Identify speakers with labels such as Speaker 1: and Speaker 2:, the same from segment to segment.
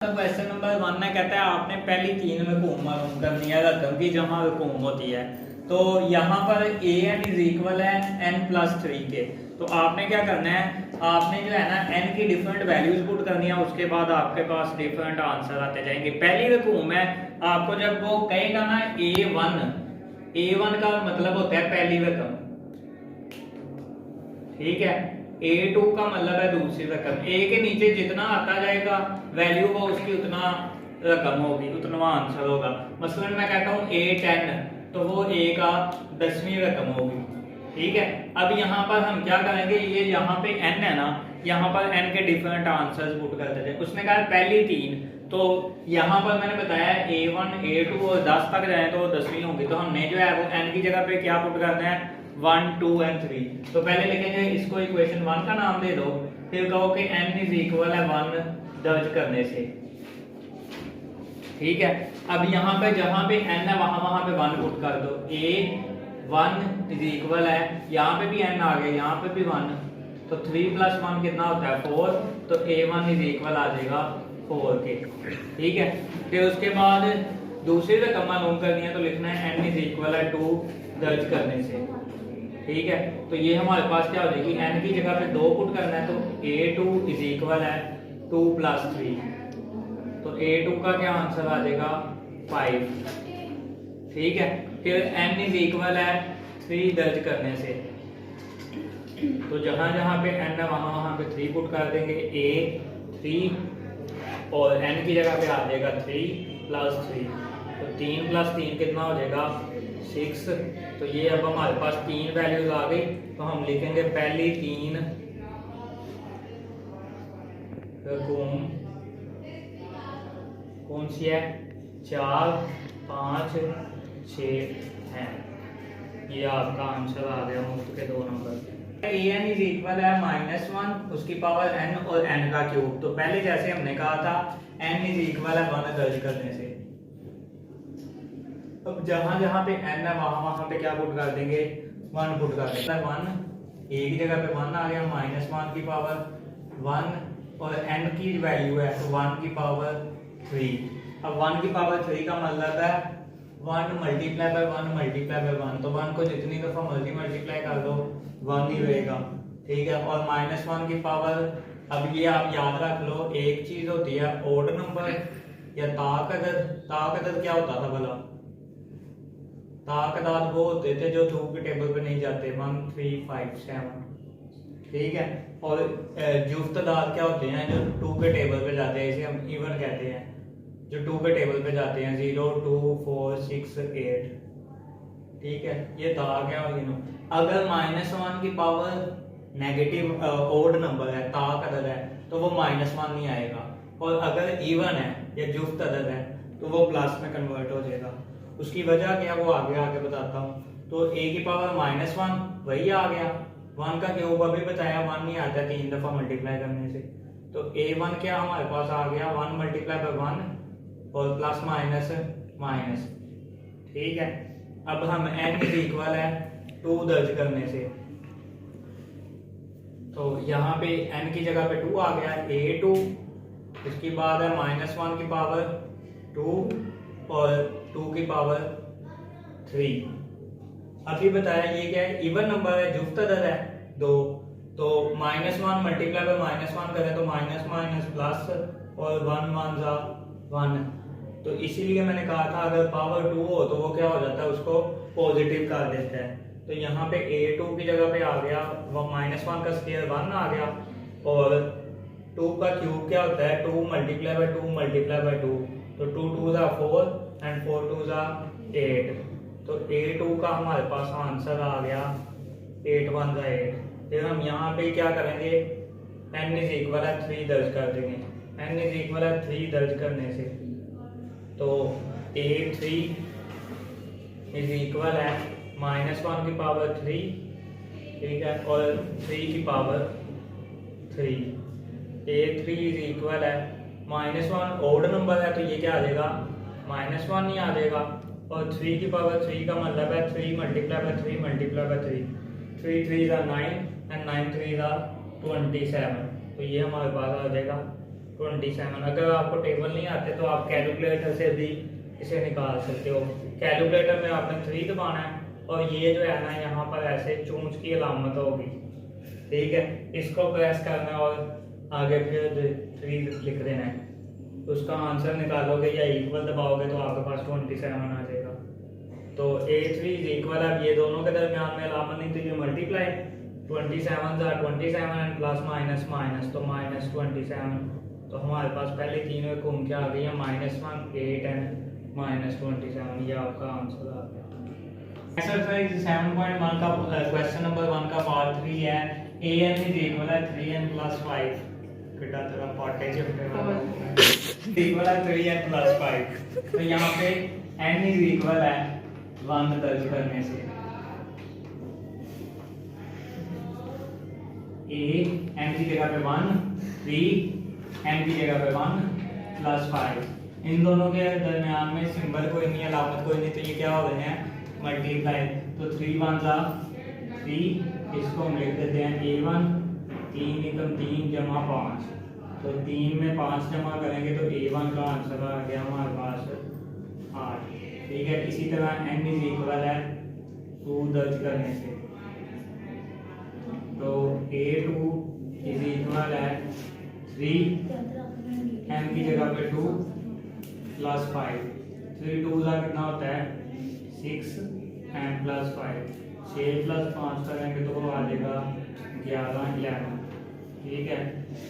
Speaker 1: Question number 1 में कहता है आपने पहली 3 रकूम मालूम करनी है रकम की जमा रकूम होती है। तो यहाँ पर ए एन इज इक्वल है n+3 के। तो आपने क्या करना है, आपने जो है ना n की डिफरेंट वैल्यूज पुट करनी है, उसके बाद आपके पास डिफरेंट आंसर आते जाएंगे। पहली रकूम है, आपको जब वो कहेगा ना A1 का मतलब होता है पहली रकम, ठीक है। A2 का मतलब है दूसरी रकम। A के नीचे जितना आता जाएगा वैल्यू वो उसकी उतना रकम होगी, उतना आंसर होगा। मसलन मैं कहता हूँ A10 तो वो A का 10वीं रकम होगी, ठीक है। अब यहाँ पर हम क्या करेंगे, ये यहाँ पे n है ना, यहाँ पर n के डिफरेंट आंसर्स पुट करते थे। उसने कहा पहली 3, तो यहाँ पर मैंने बताया A1 A2 और 10 तक जाए तो 10वीं होगी। तो हमने जो है वो n की जगह पे क्या पुट करना है, 1 2 और 3। तो पहले लिखेंगे इसको इक्वेशन 1 का नाम दे दो, फिर कहो कि n इज इक्वल है 1 दर्ज करने से, ठीक है। अब यहाँ पे जहां पे n है वहां पे 1 पुट कर दो। A1 इज इक्वल है, यहाँ पे भी n आ गया, यहाँ पे भी 1, तो 3 + 1 कितना होता है 4। तो A1 इज इक्वल आ जाएगा 4 के, ठीक है। फिर उसके बाद दूसरी रकम मालूम करनी है तो लिखना है n इज इक्वल है 2 दर्ज करने से, ठीक है। तो ये हमारे पास क्या हो जाएगी, n की जगह पे 2 पुट करना है, तो A2 इज इक्वल है 2 + 3। तो A2 का क्या आंसर आ जाएगा 5, ठीक है। फिर n इज इक्वल है 3 दर्ज करने से, तो जहां जहां पे n है वहां पे 3 पुट कर देंगे। A3 और n की जगह पे आ जाएगा 3 + 3, तो 3 + 3 कितना हो जाएगा 6। तो ये अब हमारे पास 3 वैल्यूज आ गई, तो हम लिखेंगे पहली 3 रकूम कौन सी है, 4 5 6 है। ये आपका आंसर आ गया मुफ्त के 2 नंबर। an इज इक्वल है -1 उसकी पावर n और n का क्यूब। तो पहले जैसे हमने कहा था n इज इक्वल है 1 दर्ज करने से। अब जहां जहां पे n है वहां पे क्या पुट कर देंगे, 1 पुट कर देंगे। 1 एक जगह पे 1 आ गया, -1 की पावर 1 और n की वैल्यू है तो 1 की पावर 3। अब 1 की पावर 3 का मतलब है 1 × 1 × 1, तो 1 को जितनी दफा मर्जी मल्टीप्लाई कर दो 1 ही रहेगा, ठीक है। और -1 की पावर, अब ये आप याद रख लो, एक चीज होती है ओड नंबर या ताकदर क्या होता था भला, ताकदाद वो होते थे जो 2 के टेबल पे नहीं जाते, 1 3 5 7, ठीक है। और जुफ्तदाद क्या होते हैं जो 2 के टेबल पे जाते हैं, इसे हम इवन कहते हैं, जो 2 के टेबल पे जाते हैं 0 2 4 6 8, ठीक है। ये था क्या हो, अगर -1 की पावर नेगेटिव ओड नंबर है, ताकदर है, तो वो -1 नहीं आएगा। और अगर इवन है या जुफ्त अदद है तो वो प्लस में कन्वर्ट हो जाएगा। उसकी वजह क्या, वो आगे बताता हूँ। तो a की पावर -1 वही आ गया, 1 का क्यूब अभी बताया 1 नहीं आता 3 दफा मल्टीप्लाई करने से। तो A1 क्या हमारे पास आ गया 1 × 1 और प्लस माइनस, ठीक है। अब हम n इज इक्वल है 2 दर्ज करने से, तो यहाँ पे n की जगह पे 2 आ गया, A2 इसके बाद है -1 की पावर 2 और 2 की पावर 3। अभी बताया ये क्या है, इवन नंबर है, जुफ्त अदद है 2, तो -1 × -1 करें तो माइनस प्लस और 1 1 1। तो इसीलिए मैंने कहा था अगर पावर 2 हो तो वो क्या हो जाता है, उसको पॉजिटिव कर देता है। तो यहाँ पे A2 की जगह पे आ गया वो -1 का स्क्वायर 1 आ गया, और 2 का क्यूब क्या होता है 2 × 2 तो 2 2 4 एंड 4 2 8। तो A2 का हमारे पास आंसर आ गया 8 1 8। फिर हम यहाँ पे क्या करेंगे, n इज इक्वल है 3 दर्ज कर देंगे। n इज इक्वल है 3 दर्ज करने से, तो A3 इज इक्वल है -1 की पावर 3, ठीक है, और 3 की पावर 3। A3 इज इक्वल है -1 ओड नंबर है तो ये क्या आ जाएगा -1 नहीं आ जाएगा, और 3 की पावर 3 का मतलब है 3 × 3 3 3 9 एंड 9 3 27। तो ये हमारे पास आ जाएगा 27। अगर आपको टेबल नहीं आते तो आप कैलकुलेटर से भी इसे निकाल सकते हो। कैलकुलेटर में आपने 3 दबाना है और ये जो है ना यहाँ पर ऐसे चूंच की अलामत होगी, ठीक है, इसको प्रेस करना है और आगे फिर 3 लिख देना है। उसका आंसर निकालोगे या इक्वल दबाओगे तो आपके पास 27 आ जाएगा। तो A3 इज इक्वल, अब ये दोनों के दरमियान में अलामत नहीं तो ये multiply 27 and plus minus minus तो माइनस 27। तो हमारे पास पहले तीनों घूम के आ गई है -1, 8 एंड -27। ये आपका आंसर आ गया। एक्सरसाइज 7.1 का क्वेश्चन नंबर 1 का पार्ट 3 है। an इज इक्वल है 3n + 5। बेटा तेरा पार्ट है इक्वल है 3n + 5। तो यहाँ पे n इज इक्वल है 1 दर्ज करने से a n की जगह पे 1, 3 n की जगह पे 1 + 5। इन दोनों के दरमियान में सिंबल कोई नहीं, अलामत कोई नहीं, तो ये क्या हो गए हैं मल्टीप्लाई। तो 3 1 जा 3, इसको हम लिख देते हैं a1, 3 एकम 3 जमा 5। तो 3 में 5 जमा करेंगे तो a1 का आंसर आ गया हमारे पास 8, ठीक है। इसी तरह n इज इक्वल है 2 दर्ज करने से, तो a2 इज इक्वल है 3 n की जगह पे 2 + 5। 3 2 का कितना होता है 6 एंड + 5, 6 + 5 करेंगे तो वो आ जाएगा 11 11, ठीक है।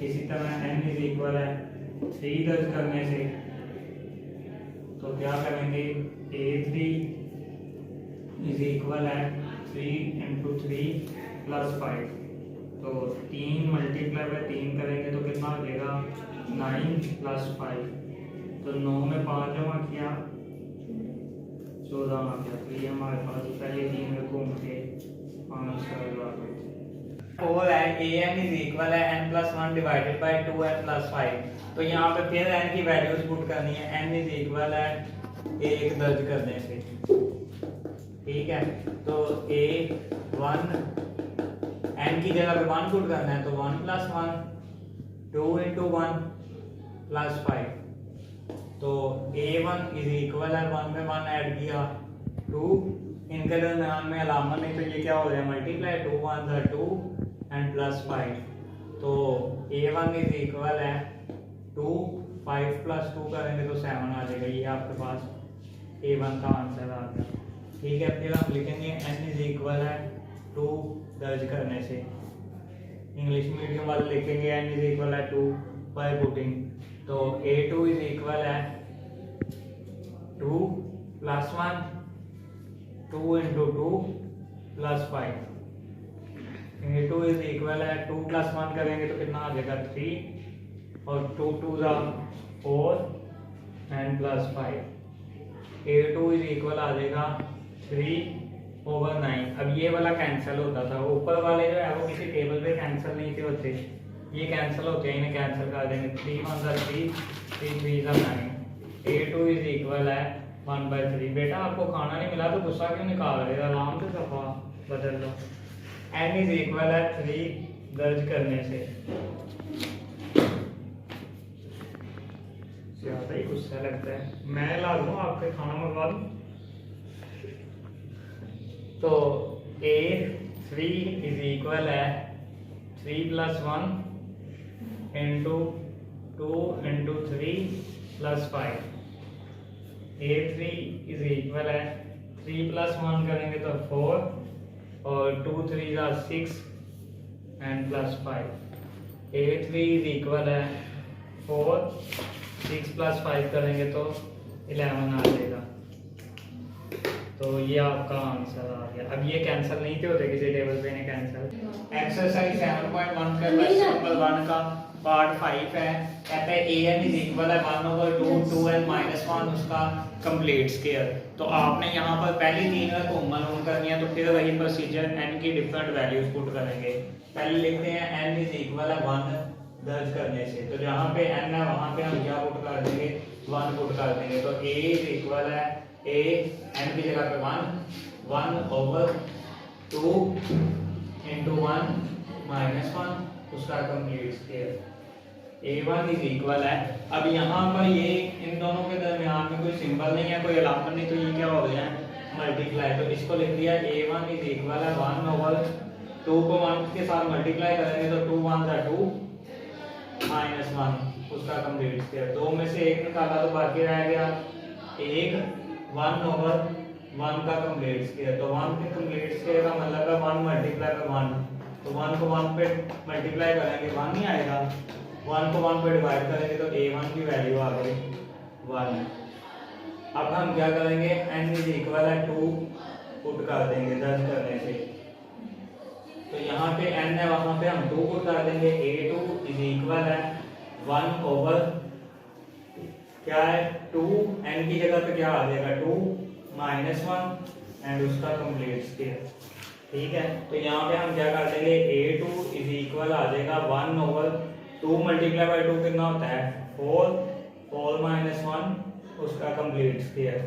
Speaker 1: इसी तरह n इज इक्वल है 3 दर्ज करने से, तो क्या करेंगे a3 इज इक्वल है 3 × 3 + 5। तो 3 मल्टीप्लाई बाय 3 करेंगे तो कितना हो जाएगा 9 + 5। तो 9 में 5 जमा किया 14 आ गया। तो ये हमारे पास पहले 3 में घूम के आंसर आ गए। और है an इज इक्वल है n + 1 डिवाइडेड बाय 2n + 5। तो यहाँ पे फिर n की वैल्यूज पुट करनी है। n इज इक्वल है 1 दर्ज करने से, ठीक है। तो a1 n की जगह पे 1 पुट करना है, तो 1 + 1 2 × 1 + 5। तो a1 इज इक्वल है 1 में 1 ऐड किया 2, इनके दरमियान में अलामत नहीं तो ये क्या हो जाए मल्टीप्लाई 2 1 = 2 एंड +5। तो a1 इज इक्वल है 2, 5 + 2 करेंगे तो 7 आ जाएगा। ये आपके पास a1 का आंसर आ गया, ठीक है। फिर हम लिखेंगे n इज इक्वल है 2 दर्ज करने से। इंग्लिश मीडियम वाले लिखेंगे n इज इक्वल है 2 बाय पुटिंग। तो a2 इज इक्वल है 2 + 1 2 × 2 + 5। a2 इज इक्वल है 2 + 1 करेंगे तो कितना आ जाएगा 3 और 2 2 4 एंड +5। a2 इज इक्वल आ जाएगा 3/9। अब ये वाला कैंसिल होता था, ऊपर वाले जो है वो किसी टेबल पे कैंसिल नहीं थे होते, ये कैंसिल होते हैं, इन्हें कैंसिल कर देंगे। 3 1 = 3, 3 3 = 9। a2 इज इक्वल है 1/3। बेटा आपको खाना नहीं मिला तो गुस्सा क्यों निकाल रहे हो, आराम से सफा बदल लो। n इज इक्वल है 3 दर्ज करने से, ज्यादा ही गुस्सा लगता है। मैं ला दूं आपके खाना मंगवा दूं। तो a3 इज इक्वल है 3 + 1 × 2 × 3 + 5। a3 इज इक्वल है 3 + 1 करेंगे तो 4 और 2 3 = 6 एंड +5। a3 इज इक्वल है 4, 6 + 5 करेंगे तो 11 आ जाएगा। तो ये आपका आंसर आ गया। अब ये कैंसिल नहीं थे होते किसी टेबल पे, इन्हें कैंसिल। एक्सरसाइज 7.1 का क्वेश्चन नंबर 1 का पार्ट 5 है। कहता है an इज इक्वल है 1/2 2n - 1 उसका कंप्लीट स्क्वायर। तो आपने यहाँ पर पहली 3 में को मालूम करनी है, तो फिर वही प्रोसीजर n की डिफरेंट वैल्यूज पुट करेंगे। पहले लिखते हैं n इज इक्वल है 1 दर्ज करने से, तो जहाँ पे n है वहाँ पे हम क्या पुट कर देंगे 1 पुट कर देंगे। तो a इज इक्वल है a n की जगह पे 1/2 × 1 - 1 उसका complete square. a1 is equal है। अब यहाँ पर ये इन दोनों के दरमियान में कोई सिंबल नहीं है, कोई अलामत नहीं, तो ये क्या हो गया है मल्टीप्लाई। तो इसको लिख दिया a1 इज इक्वल है 1/2 को 1 के साथ मल्टीप्लाई करेंगे तो 2 1 = 2 -1 उसका कंप्लीट स्क्वायर। 2 में से 1 निकाला तो बाकी रह गया 1 1/1 का कंप्लीट स्क्वायर। तो 1 के कंप्लीट स्क्वायर का मतलब है 1 × 1, तो 1 को 1 पे मल्टीप्लाई करेंगे 1 ही आएगा, 1 को 1 पे डिवाइड करेंगे तो a1 की वैल्यू आ गई 1। अब हम क्या करेंगे n इज इक्वल है 2 पुट कर देंगे 10 करने से। तो यहाँ पे n है, वहाँ पे हम 2 पुट कर देंगे। a2 इज इक्वल है 1/, क्या है 2, n की जगह पे क्या आ जाएगा 2 -1 एंड उसका कंप्लीट स्क्वायर। ठीक है, तो यहाँ पे हम क्या कर देंगे a2 इज इक्वल आ जाएगा 1/2 मल्टीप्लाई बाय 2 कितना होता है 4 -1 उसका complete square.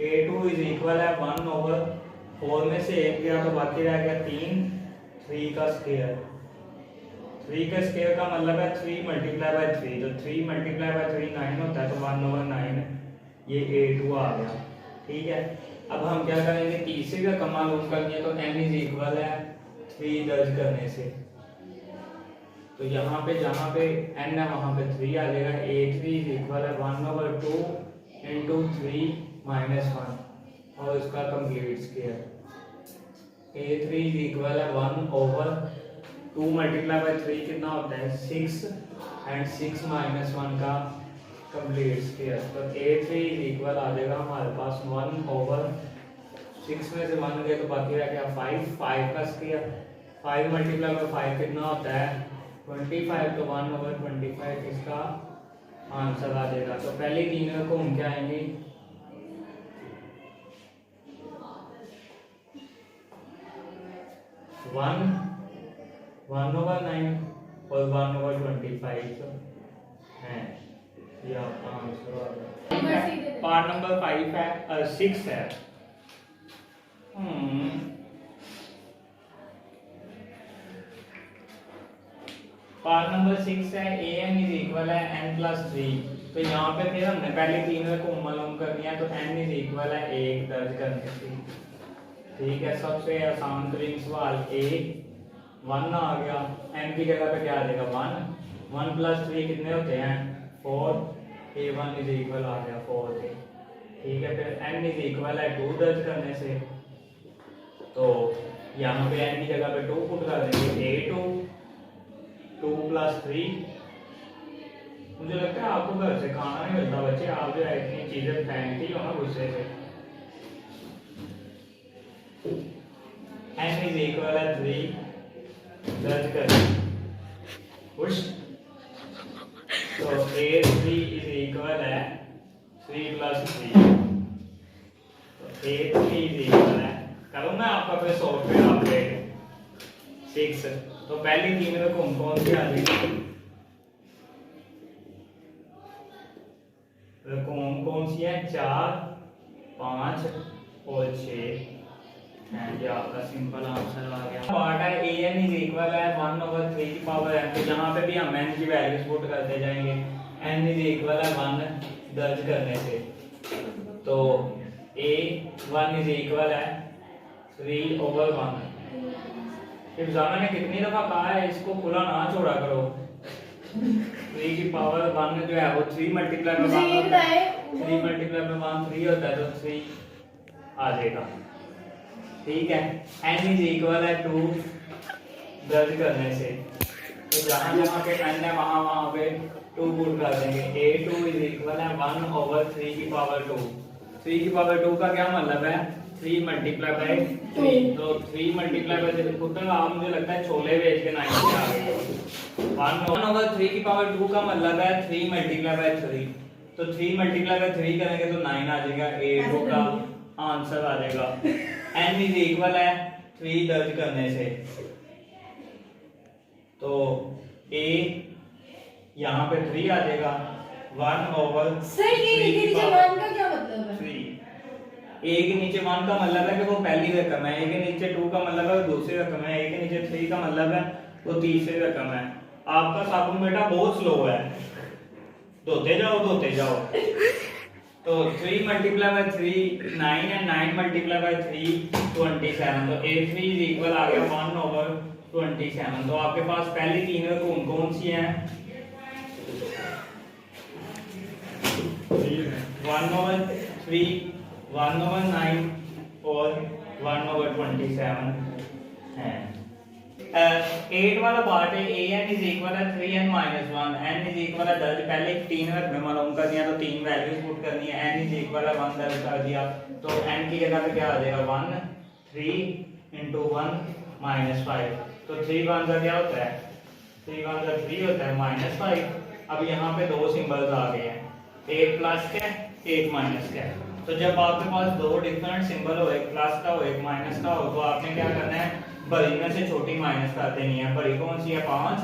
Speaker 1: a2 is equal है 1/4 में से 1 गया तो बाकी रह गया 3 का स्क्वायर। 3 का स्क्वायर का मतलब है 3 × 3, तो 3 × 3 9 होता है, तो 1/9 ये a2 आ गया। ठीक है, अब हम क्या करेंगे तीसरी रकम मालूम करनी है, तो n इज इक्वल है 3 दर्ज करने से। तो यहाँ पे जहाँ पे n है वहाँ पे 3 आ जाएगा। a3 इज इक्वल है 1/2 × 3 -1 और उसका complete square. a3 is equal है 1/2 मल्टीप्लाई बाय 3 कितना होता है 6 एंड 6 -1 का कंप्लीट स्क्वायर। तो a3 इज इक्वल आ जाएगा हमारे पास 1/6 में से 1 गया तो बाकी रह गया 5 का स्क्वायर। 5 मल्टीप्लाई बाय 5 कितना होता है 25, तो 1/25 इसका आंसर आ जाएगा। तो पहले तीन को हम क्या आएंगे 1/9 और 1/25 है, ये आपका आंसर आ गया। पार्ट नंबर 5 है 6 है। पार्ट नंबर 6 है an इज इक्वल है n+3। तो यहाँ पे फिर हमने पहले तीन को मालूम करनी है, तो n इज इक्वल है 1 दर्ज करने से। ठीक है, सबसे आसान तरीन सवाल a1 आ गया, n की जगह पे क्या आ जाएगा 1, 1 + 3 कितने होते हैं 4, a1 इज इक्वल आ गया 4 के। ठीक है, फिर n इज इक्वल है 2 दर्ज करने से, तो यहाँ पे n की जगह पे 2 पुट कर देंगे a2 2 + 3। मुझे लगता है आपको घर से खाना नहीं मिलता बच्चे, आप जो है इतनी चीजें फेंकती हो ना गुस्से से। n इज इक्वल है 3 दर्ज कर खुश। तो a3 इज इक्वल है 3 + 3, तो a3 इज इक्वल है, करूँ मैं आपका कोई सॉफ्टवेयर अपडेट 6। तो पहली तीन में कौन सी आ जाएगी कौन सी है 4 5 और 6 ये आपका सिंपल आंसर आ गया। पार्ट है an इज इक्वल है 1/3 की पावर n। तो यहाँ पे भी हम n की वैल्यूज पुट करते जाएंगे। n इज इक्वल है 1 दर्ज करने से, तो a1 इज इक्वल है 3/1। एग्जाम ने कितनी दफा कहा है इसको खुला ना छोड़ा करो। 3 की पावर 1 जो है वो 3 मल्टीप्लाई में 1 होता है, 3 मल्टीप्लाई में 1 3 होता है, तो 3 आ जाएगा। ठीक है, n इज इक्वल है 2 दर्ज करने से, तो जहाँ जहाँ पे n है वहाँ पे 2 पुट कर देंगे। a2 इज इक्वल है 1/3 की पावर 2। 3 की पावर 2 का क्या मतलब है 3 मल्टीप्लाई बाय 3, तो 3 मल्टीप्लाई बाय पुत्र आप मुझे लगता है छोले बेच के 9 से आ गए। 1/3 की पावर 2 का मतलब है 3 मल्टीप्लाई बाय 3, तो 3 मल्टीप्लाई बाय 3 करेंगे तो 9 आ जाएगा, a2 का आंसर आ जाएगा। n इज इक्वल है 3 दर्ज करने से, तो a यहाँ पे 3 आ जाएगा 1/3
Speaker 2: सर ये नीचे 1 का क्या मतलब है
Speaker 1: 3। a के नीचे 1 का मतलब है कि वो पहली रकम है, a के नीचे 2 का मतलब है वो दूसरी रकम है, a के नीचे 3 का मतलब है वो तीसरी रकम है। आपका साबुन बेटा बहुत स्लो है, धोते जाओ। तो 3 मल्टीप्लाई बाय 3 9 है, 9 मल्टीप्लाई बाय 3 27। तो a3 इज इक्वल आ गया 1/27। तो आपके पास पहली तीन में कौन कौन सी हैं? 1/3, 1/9 और 1/27 है। 8 वाला पार्ट है an इज इक्वल है 3n - 1, n इज इक्वल है दर्ज पहले तीन में मालूम कर दिया, तो तीन वैल्यूज पुट करनी है। n इज इक्वल है 1 दर्ज कर दिया, तो n की जगह पे क्या आ जाएगा 1 3 * 1 - 5। तो 3 1 का क्या होता है? 3 1 का 3 होता है -5। अब यहाँ पे दो सिंबल्स आ गए हैं, एक प्लस का एक माइनस का। तो जब आपके पास दो डिफरेंट सिंबल हो, एक प्लस का हो एक माइनस का हो, तो आपने क्या करना है? बड़ी में से छोटी माइनस कर देनी है। बड़ी कौन सी है? 5।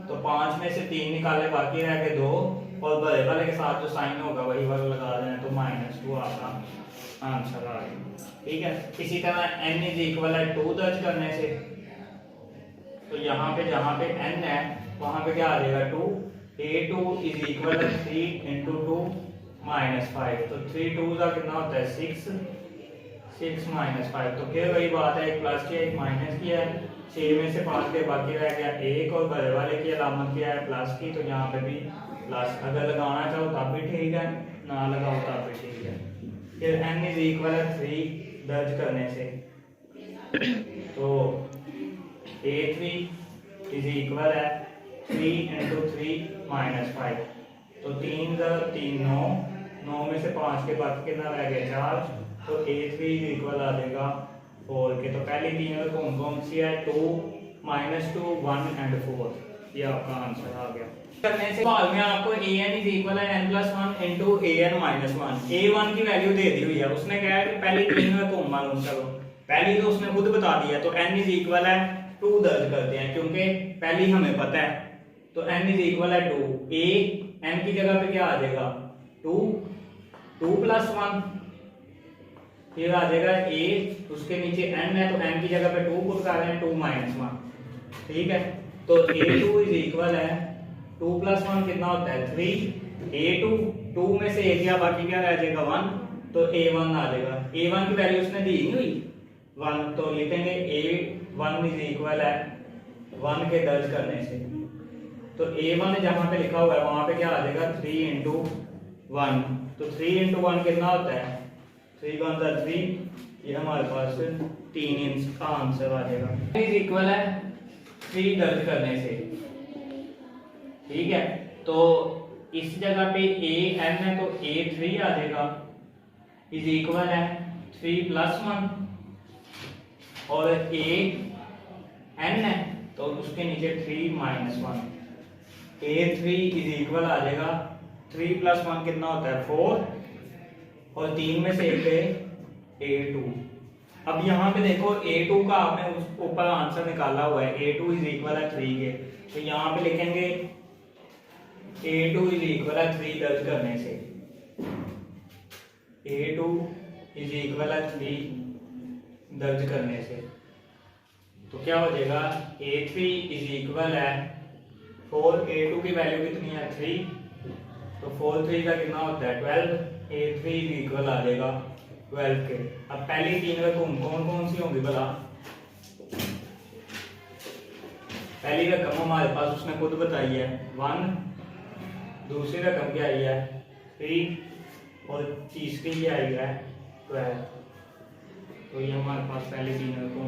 Speaker 1: तो 5 में से 3 निकाले, बाकी रह गए 2, और बड़े वाले के साथ जो साइन होगा वही वाला लगा देना, तो -2 आपका आंसर आ गया। ठीक है। इसी तरह n इज इक्वल है 2 दर्ज करने से, तो यहाँ पे जहाँ पे n है वहाँ पे क्या आ जाएगा 2। a2 इज इक्वल है 3 * 2 - 5। तो 3 2 का कितना होता है? 6 6 - 5। तो फिर वही बात है, एक प्लस की एक माइनस की है। 6 में से 5 के बाकी रह गया 1, और बड़े वाले की अलामत क्या है? प्लस की। तो यहाँ पे भी प्लस, अगर लगाना चाहो तब भी ठीक है, ना लगाओ तब भी ठीक है। फिर n इज इक्वल है 3 दर्ज करने से, तो a3 इज इक्वल है 3 * 3 - 5। तो 3 3 9, 9 में से 5 के बाद कितना रह गया? 4। तो a3 इज इक्वल आ जाएगा 4 के। तो पहली तीन में कौन कौन सी है? 2 -2 1 और 4। ये आपका आंसर आ गया। करने से सवाल में आपको an इज इक्वल है n + 1 * an - 1। a1 की वैल्यू दे दी हुई है, उसने कहा है कि पहली तीन में कौन मालूम करो। पहली तो उसने खुद बता दिया, तो n इज इक्वल है 2 दर्ज करते हैं, क्योंकि पहली हमें पता है। तो n इज इक्वल है 2। a n की जगह पे क्या आ जाएगा? 2 2 + 1, फिर आ जाएगा a, उसके नीचे n है, तो n की जगह पे 2 पुट कर रहे हैं, 2 - 1। ठीक है। तो a2 इज इक्वल है 2 + 1 कितना होता है? 3। a2 2 में से एक या बाकी क्या रह जाएगा? 1। तो a1 आ जाएगा। a1 की वैल्यू उसने दी नहीं हुई 1, तो लिखेंगे a1 इज इक्वल है 1 के दर्ज करने से। तो a1 जहां पे लिखा हुआ है वहां पे क्या आ जाएगा? 3 * 1। तो 3 * 1 कितना होता है? 3 1 = 3। ये हमारे पास 3 इंच का आंसर आ जाएगा। इज इक्वल है 3 दर्ज करने से। ठीक है। तो इस जगह पे an है, तो a3 आ जाएगा इज इक्वल है 3 + 1, और an है तो उसके नीचे 3 - 1। a3 इज इक्वल आ जाएगा 3 + 1 कितना होता है? 4, और 3 में से एक है a2। अब यहाँ पे देखो a2 का आपने ऊपर आंसर निकाला हुआ है, a2 इज इक्वल है 3 के। तो यहाँ पे लिखेंगे a2 इज इक्वल है 3 दर्ज करने से, a2 इज इक्वल है 3 दर्ज करने से। तो क्या हो जाएगा? a3 इज इक्वल है 4, a2 की वैल्यू कितनी है? 3। तो 4 3 का कितना होता है? 12। a3 इज इक्वल आ जाएगा 12 के। अब पहली तीन में कौन सी होंगी भला? पहली रकम हमारे पास उसने खुद बताई है 1, दूसरी रकम क्या आई है 3, और तीसरी क्या आई है 12। तो ये हमारे पास पहले तीन रकम